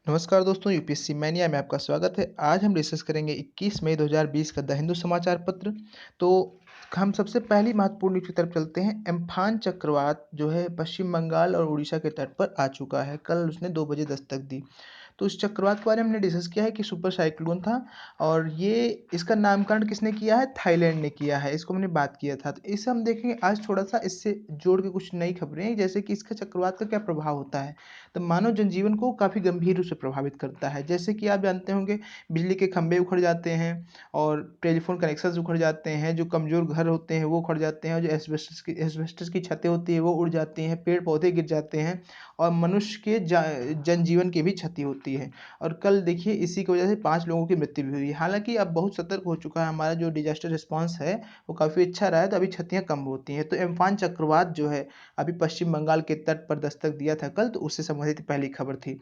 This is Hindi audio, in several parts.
नमस्कार दोस्तों, यूपीएससी मैनिया में आपका स्वागत है। आज हम डिस्कस करेंगे 21 मई 2020 का द हिंदू समाचार पत्र। तो हम सबसे पहली महत्वपूर्ण न्यूज़ की तरफ चलते हैं। एम्फान चक्रवात जो है पश्चिम बंगाल और उड़ीसा के तट पर आ चुका है। कल उसने 2 बजे दस्तक दी। तो इस चक्रवात के बारे में हमने डिस्कस किया है कि सुपर साइक्लोन था और ये इसका नामकरण किसने किया है? थाईलैंड ने किया है। इसको हमने बात किया था। तो इसे हम देखेंगे आज थोड़ा-सा इससे जोड़ के कुछ नई खबरें हैं, जैसे कि इसका चक्रवात का क्या प्रभाव होता है। तो मानव जनजीवन को काफ़ी गंभीर रूप से प्रभावित करता है। जैसे कि आप जानते होंगे बिजली के खंभे उखड़ जाते हैं और टेलीफ़ोन कनेक्शंस उखड़ जाते हैं, जो कमज़ोर घर होते हैं वो उखड़ जाते हैं और जो एस्बेस्टस की छतें होती हैं वो उड़ जाती हैं, पेड़-पौधे गिर जाते हैं और मनुष्य के जनजीवन की भी क्षति होती है। और कल देखिए इसी की वजह से 5 लोगों की मृत्यु भी हुई है। हालाँकि अब बहुत सतर्क हो चुका है हमारा जो डिज़ास्टर रिस्पॉन्स है, वो काफ़ी अच्छा रहा है, तो अभी क्षतियाँ कम होती हैं। तो एम्फान चक्रवात जो है अभी पश्चिम बंगाल के तट पर दस्तक दिया था कल, तो उससे संबंधित पहली खबर थी।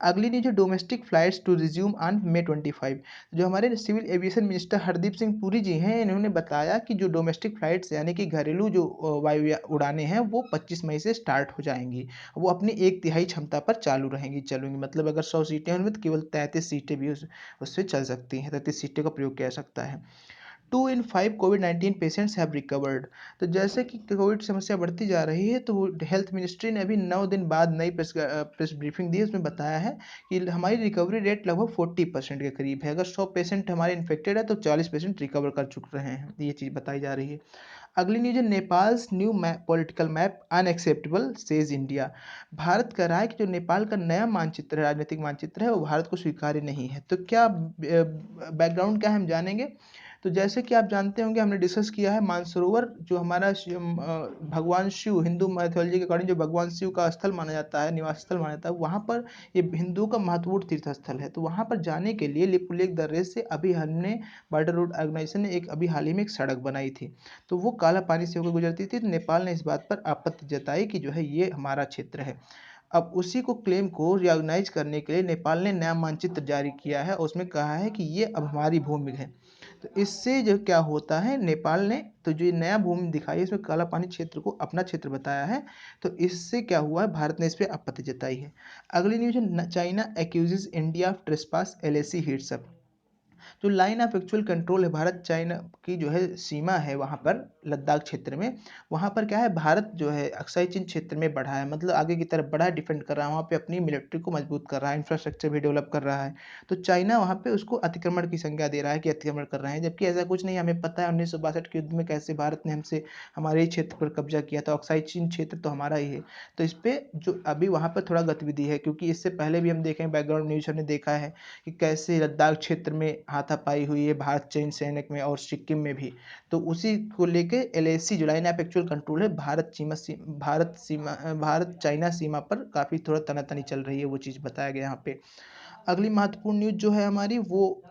अगली न्यूज़ है domestic flights to resume on May 25। जो हमारे civil aviation minister Hardeep Singh Puri ji हैं, इन्होंने बताया कि जो डोमेस्टिक फ्लाइट्स यानी कि घरेलू जो उड़ानें हैं, वो 25 मई से स्टार्ट हो जाएँगी। वो अपनी 1/3 क्षमता पर चालू रहेंगी, चलेंगी। मतलब अगर 100 सीटें होंगी तो केवल 33 सीटें भी उससे चल सकती हैं, 33 सीटें का प्रयोग किया जा सकता है। 2 इन 5 कोविड-19 पेशेंट्स हैव रिकवर्ड। तो जैसे कि कोविड समस्या बढ़ती जा रही है, तो हेल्थ मिनिस्ट्री ने अभी 9 दिन बाद नई प्रेस ब्रीफिंग दी है। उसमें बताया है कि हमारी रिकवरी रेट लगभग 40% के करीब है। अगर 100 पेशेंट हमारे इन्फेक्टेड है, तो 40 पेशेंट रिकवर कर चुक रहे हैं। ये चीज़ बताई जा रही है। अगली न्यूज़ है Nepals new political map unacceptable says India. Bharat कह रहा है कि जो नेपाल का नया मानचित्र है, राजनीतिक मानचित्र है, वो भारत को स्वीकार्य नहीं है। तो क्या बैकग्राउंड क्या है हम जानेंगे। तो जैसे कि आप जानते होंगे हमने डिस्कस किया है मानसरोवर जो हमारा भगवान शिव हिंदू मैथोलॉजी के अकॉर्डिंग जो भगवान शिव का स्थल माना जाता है, निवास स्थल माना जाता है, वहाँ पर ये हिंदुओं का महत्वपूर्ण तीर्थ स्थल है। तो वहाँ पर जाने के लिए लिपुलेख दर्रे से अभी हमने बॉर्डर रोड ऑर्गेनाइजेशन ने एक अभी हाल ही में एक सड़क बनाई थी। तो वो काला पानी से होकर गुजरती थी। तो नेपाल ने इस बात पर आपत्ति जताई कि जो है ये हमारा क्षेत्र है। अब उसी को क्लेम को रिकॉग्नाइज करने के लिए नेपाल ने नया मानचित्र जारी किया है और उसमें कहा है कि ये अब हमारी भूमि है। तो इससे जो क्या होता है नेपाल ने तो जो ये नया भूमि दिखाई है इसमें काला पानी क्षेत्र को अपना क्षेत्र बताया है। तो इससे क्या हुआ है भारत ने इस पर आपत्ति जताई है। अगली न्यूज है China accuses India of trespass LAC heats up. जो लाइन ऑफ एक्चुअल कंट्रोल है भारत चाइना की जो है सीमा है वहाँ पर लद्दाख क्षेत्र में, वहाँ पर क्या है भारत जो है अक्साई चीन क्षेत्र में बढ़ा है, मतलब आगे की तरफ बढ़ा है, डिफेंड कर रहा है, वहाँ पे अपनी मिलिट्री को मजबूत कर रहा है, इंफ्रास्ट्रक्चर भी डेवलप कर रहा है। तो चाइना वहाँ पे उसको अतिक्रमण की संज्ञा दे रहा है कि अतिक्रमण कर रहे हैं, जबकि ऐसा कुछ नहीं। हमें पता है 1962 के युद्ध में कैसे भारत ने हमसे हमारे ही क्षेत्र पर कब्जा किया था। अक्साई चीन क्षेत्र तो हमारा ही है। तो इस पे जो अभी वहाँ पर थोड़ा गतिविधि है, क्योंकि इससे पहले भी हम देखें बैकग्राउंड न्यूज हमने देखा है कि कैसे लद्दाख क्षेत्र में हाथापाई हुई है भारत चीन सैनिक में और सिक्किम में भी। तो उसी को लेके एलएसी जो लाइन ऑफ एक्चुअल कंट्रोल है भारत चाइना सीमा पर काफ़ी थोड़ा तनातनी चल रही है, वो चीज़ बताया गया यहाँ पे। अगली महत्वपूर्ण न्यूज़ जो है हमारी वो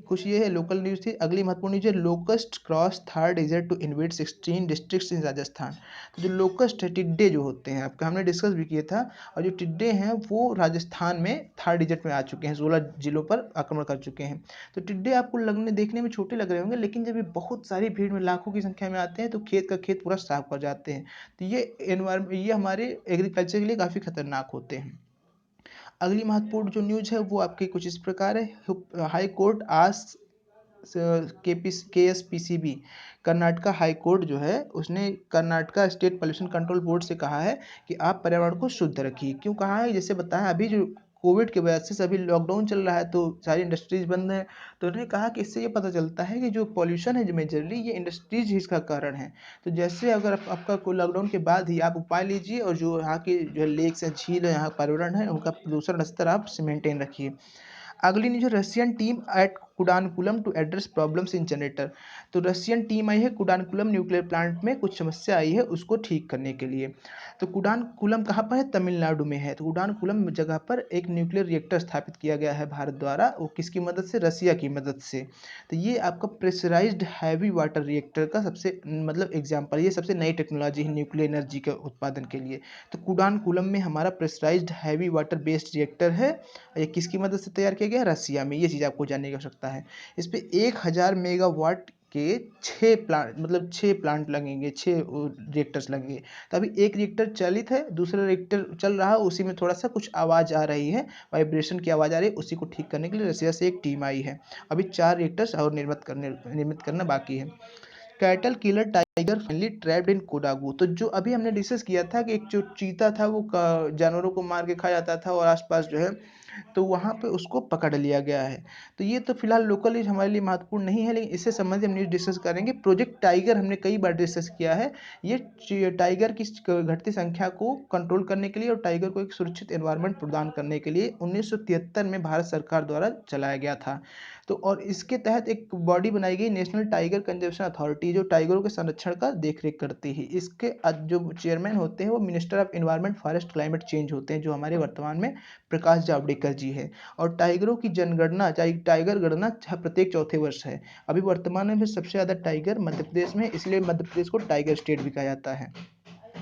कुछ ये है, लोकल न्यूज़ थी। अगली महत्वपूर्ण न्यूज़ है locust cross third digit to invade 16 districts in Rajasthan. तो जो लोकस्ट है टिड्डे जो होते हैं आपका हमने डिस्कस भी किया था, और जो टिड्डे हैं वो राजस्थान में थर्ड डिजिट में आ चुके हैं, 16 जिलों पर आक्रमण कर चुके हैं। तो टिड्डे आपको लगने देखने में छोटे लग रहे होंगे, लेकिन जब ये बहुत सारी भीड़ में लाखों की संख्या में आते हैं तो खेत का खेत पूरा साफ कर जाते हैं। तो ये हमारे एग्रीकल्चर के लिए काफ़ी खतरनाक होते हैं। अगली महत्वपूर्ण जो न्यूज़ है वो आपकी कुछ इस प्रकार है। हाई कोर्ट आज केएसपीसीबी कर्नाटका हाई कोर्ट जो है उसने Karnataka state pollution control board से कहा है कि आप पर्यावरण को शुद्ध रखिए। क्यों कहा है, जैसे बताया अभी जो कोविड की वजह से सभी लॉकडाउन चल रहा है तो सारी इंडस्ट्रीज बंद है। तो उन्होंने कहा कि इससे ये पता चलता है कि जो पॉल्यूशन है जो मेजरली ये इंडस्ट्रीज ही इसका कारण है। तो जैसे अगर आपका कोई लॉकडाउन के बाद ही आप उपाय लीजिए और जो यहाँ की जो लेक्स है झील है यहाँ पर्यावरण है उनका प्रदूषण स्तर आप मेंटेन रखिए। अगली न्यूज़ है Russian team at Kudankulam to address problems in generator. तो रशियन टीम आई है कुडानकुलम न्यूक्लियर प्लांट में कुछ समस्या आई है उसको ठीक करने के लिए। तो कुडानकुलम कहाँ पर है, तमिलनाडु में है। तो कुडानकुलम जगह पर एक न्यूक्लियर रिएक्टर स्थापित किया गया है भारत द्वारा, वो किसकी मदद से, रसिया की मदद से। तो ये आपका प्रेशराइज्ड हैवी वाटर रिएक्टर का सबसे मतलब एग्जाम्पल, ये सबसे नई टेक्नोलॉजी है न्यूक्लियर एनर्जी के उत्पादन के लिए। तो कुडानकुलम में हमारा pressurised heavy water based reactor है, ये किसकी मदद से तैयार किया गया है, रसिया में। ये चीज़ आपको जानने की आवश्यकता है। इस पे 1000 मेगावाट के 6 प्लांट मतलब 6 प्लांट लगेंगे, 6 रिएक्टर्स लगेंगे। तो अभी एक रिएक्टर चालित है, दूसरा रिएक्टर चल रहा है, उसी में थोड़ा-सा कुछ आवाज़ आ रही है, वाइब्रेशन की आवाज़ आ रही है, उसी को ठीक करने के लिए रसिया से एक टीम आई है। अभी 4 रिएक्टर्स और निर्मित करना बाकी है। Cattle killer tiger finally trapped in Kodagu. तो जो अभी हमने डिस्कस किया था कि एक जो चीता था वो जानवरों को मार के खा जाता था और आसपास जो है, तो वहाँ पे उसको पकड़ लिया गया है। तो ये तो फिलहाल लोकल न्यूज हमारे लिए महत्वपूर्ण नहीं है, लेकिन इससे संबंधित हम न्यूज डिस्कस करेंगे। प्रोजेक्ट टाइगर हमने कई बार डिस्कस किया है। ये टाइगर की घटती संख्या को कंट्रोल करने के लिए और टाइगर को एक सुरक्षित एनवायरनमेंट प्रदान करने के लिए 1973 में भारत सरकार द्वारा चलाया गया था। तो और इसके तहत एक बॉडी बनाई गई, नेशनल टाइगर कंजर्वेशन अथॉरिटी, जो टाइगरों के संरक्षण का देखरेख करती है। इसके जो चेयरमैन होते हैं वो minister of environment forest climate change होते हैं, जो हमारे वर्तमान में प्रकाश जावड़ेकर जी है। और टाइगरों की जनगणना टाइगर गणना प्रत्येक चौथे वर्ष है। अभी वर्तमान में सबसे ज़्यादा टाइगर मध्य प्रदेश में, इसलिए मध्य प्रदेश को टाइगर स्टेट भी कहा जाता है।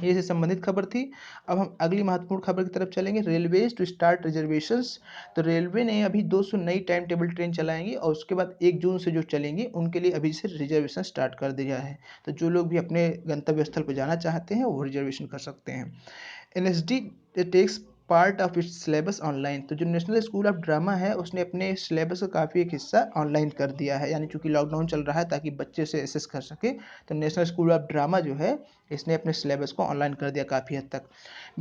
ये से संबंधित खबर थी। अब हम अगली महत्वपूर्ण खबर की तरफ चलेंगे। Railways to start reservations. तो रेलवे ने अभी 200 नई टाइम टेबल ट्रेन चलाएंगी और उसके बाद 1 जून से जो चलेंगी उनके लिए अभी से रिजर्वेशन स्टार्ट कर दिया है। तो जो लोग भी अपने गंतव्य स्थल पर जाना चाहते हैं वो रिजर्वेशन कर सकते हैं। NSD takes part of its syllabus online. तो जो नेशनल स्कूल ऑफ ड्रामा है उसने अपने सिलेबस का काफ़ी एक हिस्सा ऑनलाइन कर दिया है, यानी चूंकि लॉकडाउन चल रहा है ताकि बच्चे से एसेस कर सके, तो नेशनल स्कूल ऑफ ड्रामा जो है इसने अपने सिलेबस को ऑनलाइन कर दिया काफ़ी हद तक।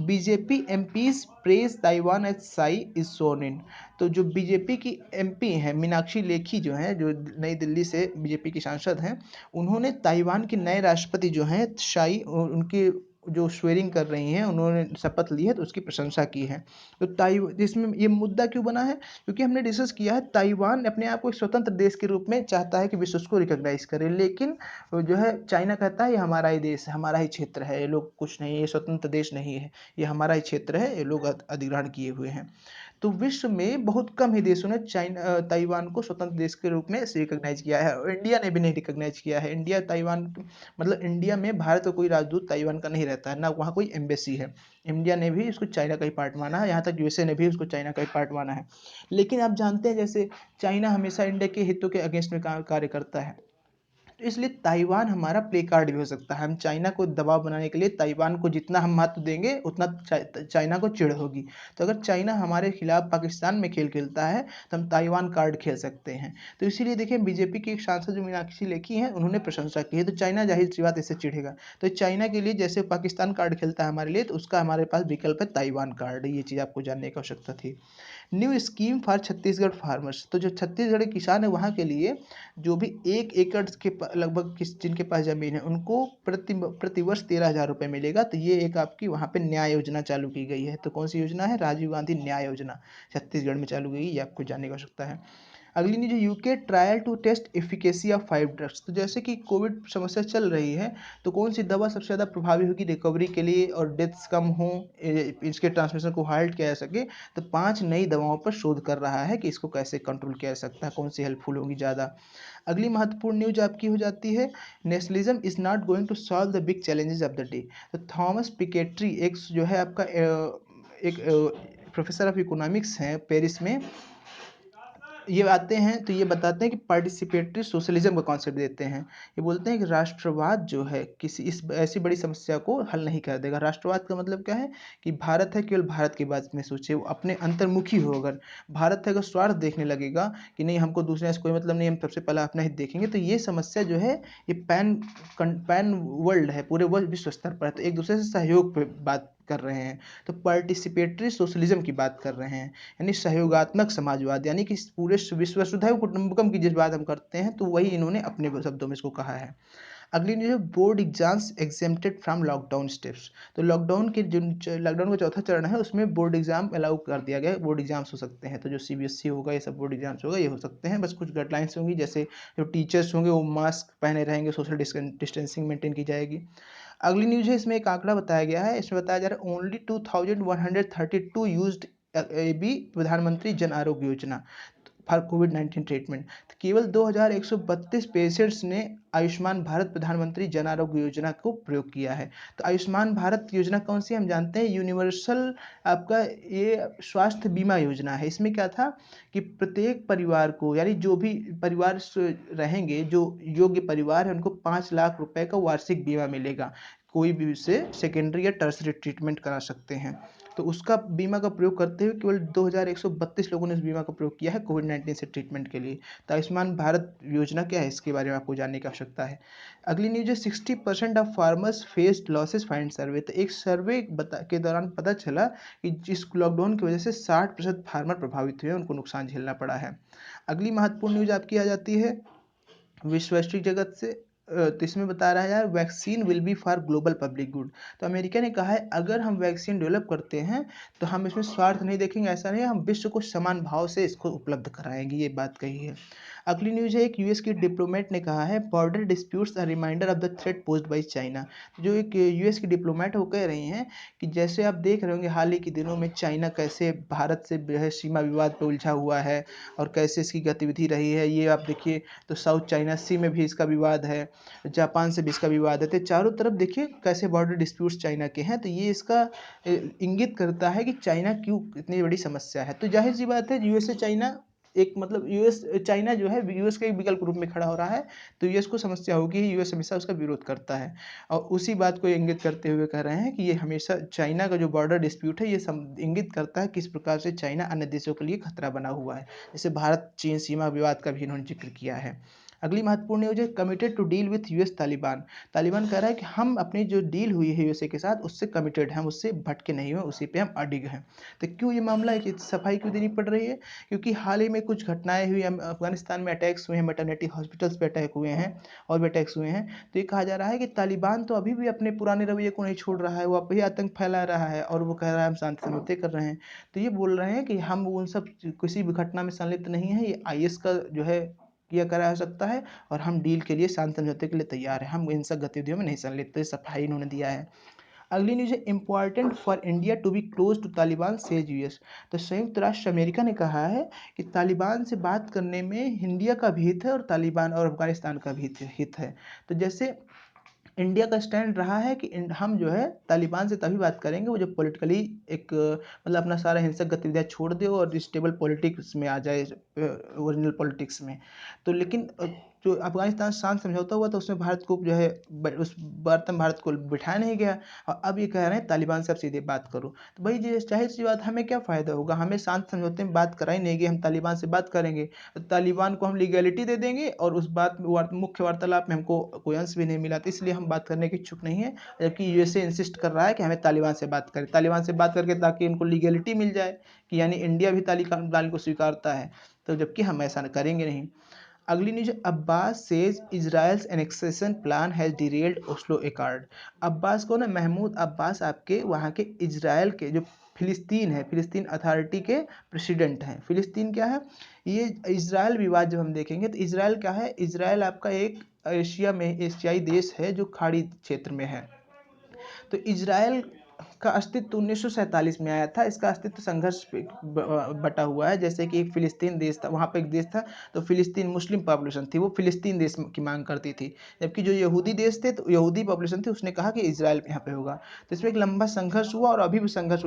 BJP MPs praise Taiwan as Tsai is sworn in. तो जो बीजेपी की एमपी हैं मीनाक्षी लेखी जो हैं, जो नई दिल्ली से बीजेपी की सांसद हैं, उन्होंने ताइवान के नए राष्ट्रपति जो हैं शाई, उनकी जो स्वेरिंग कर रही हैं, उन्होंने शपथ ली है तो उसकी प्रशंसा की है। तो इसमें ये मुद्दा क्यों बना है, क्योंकि हमने डिस्कस किया है ताइवान अपने आप को एक स्वतंत्र देश के रूप में चाहता है कि विश्व उसको रिकॉग्नाइज करे, लेकिन जो है चाइना कहता है ये हमारा ही देश है, हमारा ही क्षेत्र है, ये लोग कुछ नहीं, ये स्वतंत्र देश नहीं है, ये हमारा ही क्षेत्र है, ये लोग अधिग्रहण किए हुए हैं। तो विश्व में बहुत कम ही देशों ने ताइवान को स्वतंत्र देश के रूप में रिकॉग्नाइज किया है, और इंडिया ने भी नहीं रिकॉग्नाइज किया है। इंडिया ताइवान मतलब इंडिया में भारत का कोई राजदूत ताइवान का नहीं रहता है, ना वहाँ कोई एम्बेसी है। इंडिया ने भी इसको चाइना का ही पार्ट माना है, यहाँ तक यूएसए ने भी उसको चाइना का ही पार्ट माना है। लेकिन आप जानते हैं जैसे चाइना हमेशा इंडिया के हितों के अगेंस्ट में कार्य करता है, तो इसलिए ताइवान हमारा प्ले कार्ड भी हो सकता है। हम चाइना को दबाव बनाने के लिए ताइवान को जितना हम महत्व देंगे उतना चाइना को चिढ़ होगी। तो अगर चाइना हमारे खिलाफ पाकिस्तान में खेल खेलता है तो हम ताइवान कार्ड खेल सकते हैं। तो इसीलिए देखिए बीजेपी की एक सांसद जो मीनाक्षी लेखी हैं उन्होंने प्रशंसा की है, तो चाइना जाहिर सी बात इससे चिढ़ेगा। तो चाइना के लिए जैसे पाकिस्तान कार्ड खेलता है हमारे लिए, तो उसका हमारे पास विकल्प है ताइवान कार्ड। ये चीज़ आपको जानने की आवश्यकता थी। New scheme for Chhattisgarh farmers. तो जो छत्तीसगढ़ के किसान है वहाँ के लिए जो भी 1 एकड़ के लगभग जिनके पास ज़मीन है उनको प्रतिवर्ष 13,000 रुपये मिलेगा। तो ये एक आपकी वहाँ पे न्याय योजना चालू की गई है। तो कौन सी योजना है, राजीव गांधी न्याय योजना छत्तीसगढ़ में चालू की गई, ये आपको जानने की आवश्यकता है। अगली news, UK trial to test efficacy of 5 drugs. तो जैसे कि कोविड समस्या चल रही है, तो कौन सी दवा सबसे ज़्यादा प्रभावी होगी रिकवरी के लिए और डेथ्स कम हो, इसके ट्रांसमिशन को हाल्ट किया जा सके, तो 5 नई दवाओं पर शोध कर रहा है कि इसको कैसे कंट्रोल किया जा सकता है, कौन सी हेल्पफुल होगी ज़्यादा। अगली महत्वपूर्ण न्यूज आपकी हो जाती है, nationalism is not going to solve the big challenges of the day. तो थॉमस पिकेट्री एक जो है आपका एक प्रोफेसर ऑफ इकोनॉमिक्स हैं पेरिस में, ये आते हैं तो ये बताते हैं कि पार्टिसिपेटरी सोशलिज्म का कॉन्सेप्ट देते हैं। ये बोलते हैं कि राष्ट्रवाद जो है किसी इस ऐसी बड़ी समस्या को हल नहीं कर देगा। राष्ट्रवाद का मतलब क्या है कि भारत है केवल भारत की बात में सोचे, वो अपने अंतर्मुखी हो। अगर भारत है अगर स्वार्थ देखने लगेगा कि नहीं हमको दूसरे से कोई मतलब नहीं, हम सबसे पहले अपना हित देखेंगे, तो ये समस्या जो है ये पैन वर्ल्ड है, पूरे वर्ल्ड विश्व स्तर पर है। तो एक दूसरे से सहयोग पे बात कर रहे हैं, तो पार्टिसिपेटरी सोशलिज्म की बात कर रहे हैं, यानी सहयोगात्मक समाजवाद, यानी कि पूरे विश्व वसुधैव कुटुंबकम की जिस बात हम करते हैं तो वही इन्होंने अपने शब्दों में इसको कहा है। अगली न्यूज है, board exams exempted from lockdown steps. तो लॉकडाउन का चौथा चरण है उसमें बोर्ड एग्जाम अलाउ कर दिया गया है, बोर्ड एग्जाम्स हो सकते हैं। तो जो सीबीएसई होगा ये सब बोर्ड एग्जाम्स होगा, ये हो सकते हैं, बस कुछ गाइडलाइंस होंगी, जैसे जो टीचर्स होंगे वो मास्क पहने रहेंगे, सोशल डिस्टेंसिंग मेंटेन की जाएगी। अगली न्यूज है, इसमें एक आंकड़ा बताया गया है, इसमें बताया जा रहा है ओनली 2132 यूज्ड ए बी प्रधानमंत्री Jan Arogya Yojana. For covid treatment. तो केवल 2132 पेशेंट्स ने आयुष्मान भारत प्रधानमंत्री जन आरोग्य योजना को प्रयोग किया है। तो आयुष्मान भारत योजना कौन-सी हम जानते हैं, यूनिवर्सल आपका ये स्वास्थ्य बीमा योजना है। इसमें क्या था कि प्रत्येक परिवार को, यानी जो भी परिवार रहेंगे, जो योग्य परिवार है, उनको 5 लाख रुपए का वार्षिक बीमा मिलेगा। कोई भी उससे सेकेंडरी या टर्शियरी ट्रीटमेंट करा सकते हैं। तो उसका बीमा का प्रयोग करते हुए केवल 2132 लोगों ने इस बीमा का प्रयोग किया है कोविड-19 से ट्रीटमेंट के लिए। तो आयुष्मान भारत योजना क्या है, इसके बारे में आपको जानने की आवश्यकता है। अगली न्यूज़ है, 60% of farmers faced losses find survey. तो एक सर्वे के दौरान पता चला कि जिस लॉकडाउन की वजह से 60% फार्मर प्रभावित हुए, उनको नुकसान झेलना पड़ा है। अगली महत्वपूर्ण न्यूज़ आपकी आ जाती है वैश्विक जगत से। तो इसमें बता रहा है यार, vaccine will be for global public good. तो अमेरिका ने कहा है अगर हम वैक्सीन डेवलप करते हैं तो हम इसमें स्वार्थ नहीं देखेंगे, ऐसा नहीं है, हम विश्व को समान भाव से इसको उपलब्ध कराएंगे, ये बात कही है। अगली न्यूज़ है, एक यूएस की डिप्लोमेट ने कहा है border disputes a reminder of the threat posed by China. जो एक यूएस की डिप्लोमेट है वो कह रही हैं कि जैसे आप देख रहे होंगे हाल ही के दिनों में चाइना कैसे भारत से जो है सीमा विवाद पर उलझा हुआ है और कैसे इसकी गतिविधि रही है, ये आप देखिए। तो साउथ चाइना सी में भी इसका विवाद है, जापान से भी इसका विवाद है। तो चारों तरफ देखिए कैसे बॉर्डर डिस्प्यूट्स चाइना के हैं। तो ये इसका इंगित करता है कि चाइना क्यों इतनी बड़ी समस्या है। तो जाहिर सी बात है यूएस से चाइना एक मतलब यूएस चाइना जो है यूएस के एक विकल्प रूप में खड़ा हो रहा है। तो यूएस को समस्या होगी, यूएस हमेशा उसका विरोध करता है और उसी बात को इंगित करते हुए कह रहे हैं कि ये हमेशा चाइना का जो बॉर्डर डिस्प्यूट है ये इंगित करता है किस प्रकार से चाइना अन्य देशों के लिए खतरा बना हुआ है। जैसे भारत चीन सीमा विवाद का भी इन्होंने जिक्र किया है। अगली महत्वपूर्ण न्यूज है, committed to deal with US Taliban. Taliban कह रहा है कि हम अपनी जो डील हुई है यूएसए के साथ उससे कमिटेड हैं, हम उससे भटके नहीं हुए, उसी पे हम अडिग हैं। तो क्यों ये मामला है कि सफाई क्यों देनी पड़ रही है, क्योंकि हाल ही में कुछ घटनाएं हुई, अफगानिस्तान में अटैक्स हुए हैं, मैटरनिटी हॉस्पिटल्स पे अटैक हुए हैं और भी अटैक्स हुए हैं। तो ये कहा जा रहा है कि तालिबान तो अभी भी अपने पुराने रवैये को नहीं छोड़ रहा है, वो अब भी आतंक फैला रहा है और वो कह रहा है हम शांति समझौते कर रहे हैं। तो ये बोल रहे हैं कि हम उन सब किसी भी घटना में संलिप्त नहीं है, ये आईएस का जो है किया करा हो सकता है और हम डील के लिए शांति समझौते के लिए तैयार हैं, हम हिंसक गतिविधियों में नहीं संलिप्त। तो सफाई इन्होंने दिया है। अगली न्यूज है, important for India to be close to Taliban says US. तो संयुक्त राष्ट्र अमेरिका ने कहा है कि तालिबान से बात करने में इंडिया का भी हित है और तालिबान और अफगानिस्तान का भी हित है। तो जैसे इंडिया का स्टैंड रहा है कि हम जो है तालिबान से तभी बात करेंगे वो जो पॉलिटिकली एक मतलब अपना सारा हिंसक गतिविधियां छोड़ दे और स्टेबल पॉलिटिक्स में आ जाए, ओरिजिनल पॉलिटिक्स में। तो लेकिन जो अफगानिस्तान शांत समझौता हुआ था उसमें भारत को जो है उस वार्ता में भारत को बिठाया नहीं गया और अब ये कह रहे हैं तालिबान से आप सीधे बात करो। तो भाई जी जाहिर सी बात, हमें क्या फ़ायदा होगा, हमें शांत समझौते में बात कराई नहीं गई, हम तालिबान से बात करेंगे तो तालिबान को हम लीगैलिटी दे देंगे और उस बात में मुख्य वार्तालाप में हमको कोई अंश भी नहीं मिला। तो इसलिए हम बात करने के इच्छुक नहीं है, जबकि यूएसए इंसिस्ट कर रहा है कि हमें तालिबान से बात करें, तालिबान से बात करके ताकि इनको लीगैलिटी मिल जाए कि यानी इंडिया भी तालिबान को स्वीकारता है। तो जबकि हम ऐसा करेंगे नहीं। अगली news, Abbas says Israel's annexation plan has derailed Oslo accord. Abbas को ना, महमूद अब्बास आपके वहाँ के इजराइल के जो फिलिस्तीन है, फिलिस्तीन अथॉरिटी के प्रेसिडेंट हैं। फिलिस्तीन क्या है, ये इजराइल विवाद जब हम देखेंगे तो इजराइल क्या है, इजराइल आपका एक एशिया में एशियाई देश है जो खाड़ी क्षेत्र में है। तो इजराइल का अस्तित्व 1947 में आया था, इसका अस्तित्व संघर्ष पे बटा हुआ है। जैसे कि एक फिलिस्तीन देश था, वहाँ पे एक देश था तो फिलिस्तीन मुस्लिम पॉपुलेशन थी, वो फिलिस्तीन देश की मांग करती थी, जबकि जो यहूदी देश थे तो यहूदी पॉपुलेशन थी उसने कहा कि इजराइल यहाँ पे होगा। तो इसमें एक लंबा संघर्ष हुआ और अभी भी संघर्ष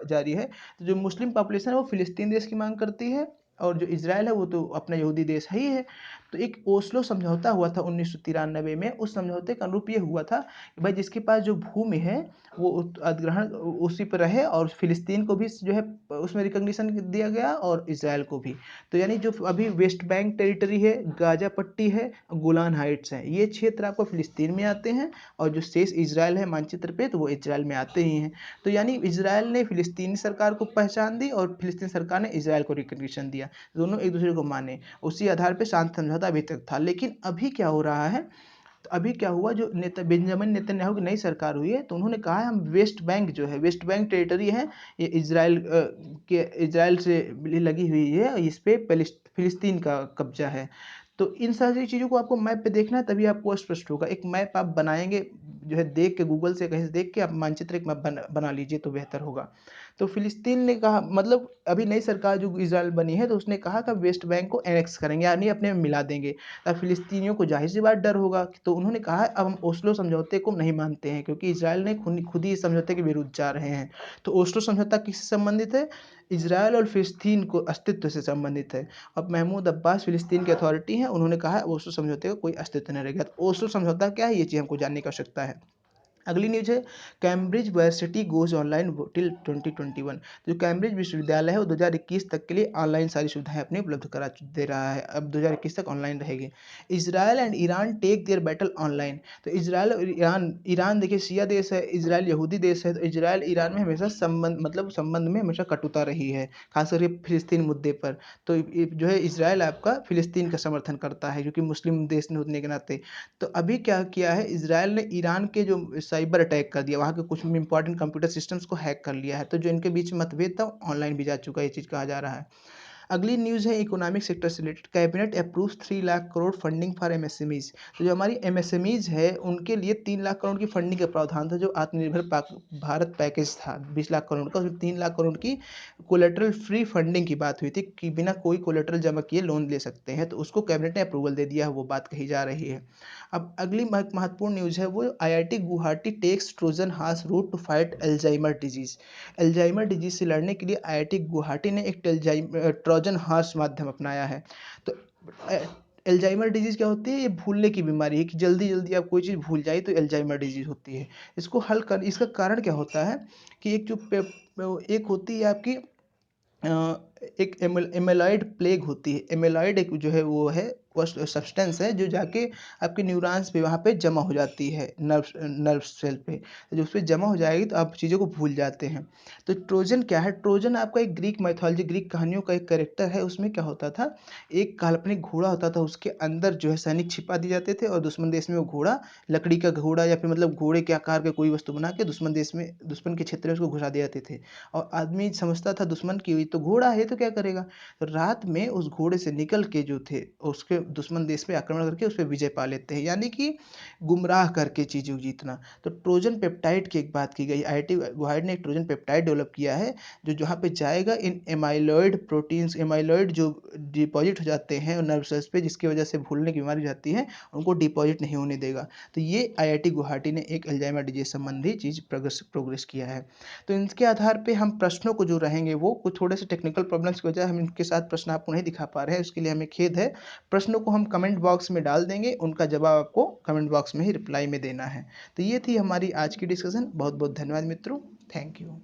जारी है। तो जो मुस्लिम पॉपुलेशन है वो फिलिस्तीन देश की मांग करती है और जो इजराइल है वो तो अपना यहूदी देश है ही है। तो एक ओस्लो समझौता हुआ था 1993 में, उस समझौते का अनुरूप ये हुआ था कि भाई जिसके पास जो भूमि है वो अधिग्रहण उसी पर रहे और फिलिस्तीन को भी जो है उसमें रिकॉग्निशन दिया गया और इजराइल को भी। तो यानी जो अभी वेस्ट बैंक टेरिटरी है, गाजा पट्टी है, गोलान हाइट्स हैं, ये क्षेत्र आपको फिलिस्तीन में आते हैं और जो शेष इजराइल है मानचित्र पे तो वो इजराइल में आते ही हैं। तो यानी इजराइल ने फिलिस्तीनी सरकार को पहचान दी और फिलिस्तीन सरकार ने इजराइल को रिकॉग्निशन दिया, दोनों एक दूसरे को माने, उसी आधार पर शांति समझौता अभी तक था। लेकिन अभी क्या हो रहा है, तो अभी क्या हुआ, जो बेंजामिन नेतन्याहू की नई सरकार हुई है तो उन्होंने कहा है हम वेस्ट बैंक जो है, वेस्ट बैंक टेरिटरी है, ये इजराइल से लगी हुई है, इस पे फिलिस्तीन का कब्जा है। तो इन सारी चीज़ों को आपको मैप पे देखना है तभी आपको स्पष्ट होगा। एक मैप आप बनाएंगे जो है देख के, गूगल से कहीं से देख के आप मानचित्र एक मैप बना लीजिए तो बेहतर होगा। तो फ़िलिस्तीन ने कहा मतलब अभी नई सरकार जो इज़राइल बनी है तो उसने कहा कि वेस्ट बैंक को एनेक्स करेंगे यानी अपने में मिला देंगे। अब फ़िलिस्तीनियों को ज़ाहिर-सी बात डर होगा तो उन्होंने कहा अब हम ओस्लो समझौते को नहीं मानते हैं क्योंकि इज़राइल ने खुद ही इस समझौते के विरुद्ध जा रहे हैं। तो ओस्लो समझौता किससे संबंधित है? इज़राइल और फ़िलिस्तीन को अस्तित्व से संबंधित है। अब महमूद अब्बास फ़िलिस्तीन के अथॉरिटी हैं, उन्होंने कहा ओस्लो समझौते का कोई अस्तित्व नहीं रहेगा। तो ओस्लो समझौता क्या है? ये चीज़ हमको जानने की आवश्यकता है। अगली न्यूज़ है Cambridge varsity goes online till 2021। जो कैम्ब्रिज विश्वविद्यालय है वो 2021 तक के लिए ऑनलाइन सारी सुविधाएं अपनी उपलब्ध करा दे रहा है। अब 2021 तक ऑनलाइन रहेगी। Israel and Iran take their battle online. तो इजराइल और ईरान ईरान देखिए शिया देश है, इजराइल यहूदी देश है, तो इजराइल ईरान में हमेशा संबंध में हमेशा कटुता रही है, खास करके फिलिस्तीन मुद्दे पर। तो जो है इजराइल आपका फिलिस्तीन का समर्थन करता है क्योंकि मुस्लिम देश होने के नाते। तो अभी क्या किया है इजराइल ने ईरान के जो साइबर अटैक कर दिया, वहाँ के कुछ इंपॉर्टेंट कंप्यूटर सिस्टम्स को हैक कर लिया है। तो जो इनके बीच में मतभेद था ऑनलाइन भी जा चुका है, ये चीज़ कहा जा रहा है। अगली न्यूज़ है इकोनॉमिक सेक्टर से related. Cabinet approves 3 lakh crore funding for MSMEs. तो जो हमारी एमएसएमईज है उनके लिए 3 लाख करोड़ की फंडिंग का प्रावधान था। जो आत्मनिर्भर भारत पैकेज था 20 लाख करोड़ का, उसमें 3 लाख करोड़ की कोलेटरल फ्री फंडिंग की बात हुई थी कि बिना कोई कोलेटरल जमा किए लोन ले सकते हैं। तो उसको कैबिनेट ने अप्रूवल दे दिया है, वो बात कही जा रही है। अब अगली महत्वपूर्ण न्यूज़ है वो IIT Guwahati takes Trojan horse route to fight Alzheimer disease. Alzheimer disease से लड़ने के लिए आईआईटी गुवाहाटी ने एक ट्रोजन हॉर्स माध्यम अपनाया है। तो अल्जाइमर डिजीज़ क्या होती है? ये भूलने की बीमारी है कि जल्दी-जल्दी आप कोई चीज़ भूल जाइए तो अल्जाइमर डिजीज़ होती है। इसका कारण क्या होता है कि एक होती है आपकी एक एमेलॉइड प्लेग होती है। एमेलॉइड एक जो है वो है सब्सटेंस है जो जाके आपके न्यूरॉन्स पे वहाँ पे जमा हो जाती है, नर्व सेल पे। तो जब उस पे जमा हो जाएगी तो आप चीज़ों को भूल जाते हैं। तो ट्रोजन क्या है? ट्रोजन आपका एक ग्रीक माइथोलॉजी, ग्रीक कहानियों का एक कैरेक्टर है। उसमें क्या होता था, एक काल्पनिक घोड़ा होता था, उसके अंदर जो है सैनिक छिपा दिए जाते थे और दुश्मन देश में वो घोड़ा, लकड़ी का घोड़ा या फिर मतलब घोड़े के आकार का कोई वस्तु बना के दुश्मन के क्षेत्र में उसको घुसा दिए जाते थे। और आदमी समझता था दुश्मन की हुई तो घोड़ा है तो क्या करेगा, तो रात में उस घोड़े से निकल के जो थे उसके दुश्मन देश पे आक्रमण करके उस पे विजय पा लेते हैं, यानी कि गुमराह करके चीज़ों को जीतना। तो ट्रोजन पेप्टाइड की एक बात की गई, आईआईटी गुवाहाटी ने एक ट्रोजन पेप्टाइड डेवलप किया है जो जहाँ पे जाएगा इन एमाइलॉइड प्रोटीन्स, एमाइलॉइड जो डिपॉजिट हो जाते हैं नर्व सेल्स पे जिसकी वजह से भूलने की बीमारी जाती है, उनको डिपॉजिट नहीं होने देगा। तो ये आईआईटी गुवाहाटी ने एक अल्जाइमर डिजीज संबंधी चीज़ प्रोग्रेस किया है। तो इनके आधार पे हम प्रश्नों को जो रहेंगे वो कुछ थोड़े से टेक्निकल प्रॉब्लम्स की वजह हम इनके साथ प्रश्न आपको नहीं दिखा पा रहे हैं, उसके लिए हमें खेद है। प्रश्नों को हम कमेंट बॉक्स में डाल देंगे, उनका जवाब आपको कमेंट बॉक्स में ही रिप्लाई में देना है। तो ये थी हमारी आज की डिस्कशन। बहुत बहुत धन्यवाद मित्रों। Thank you.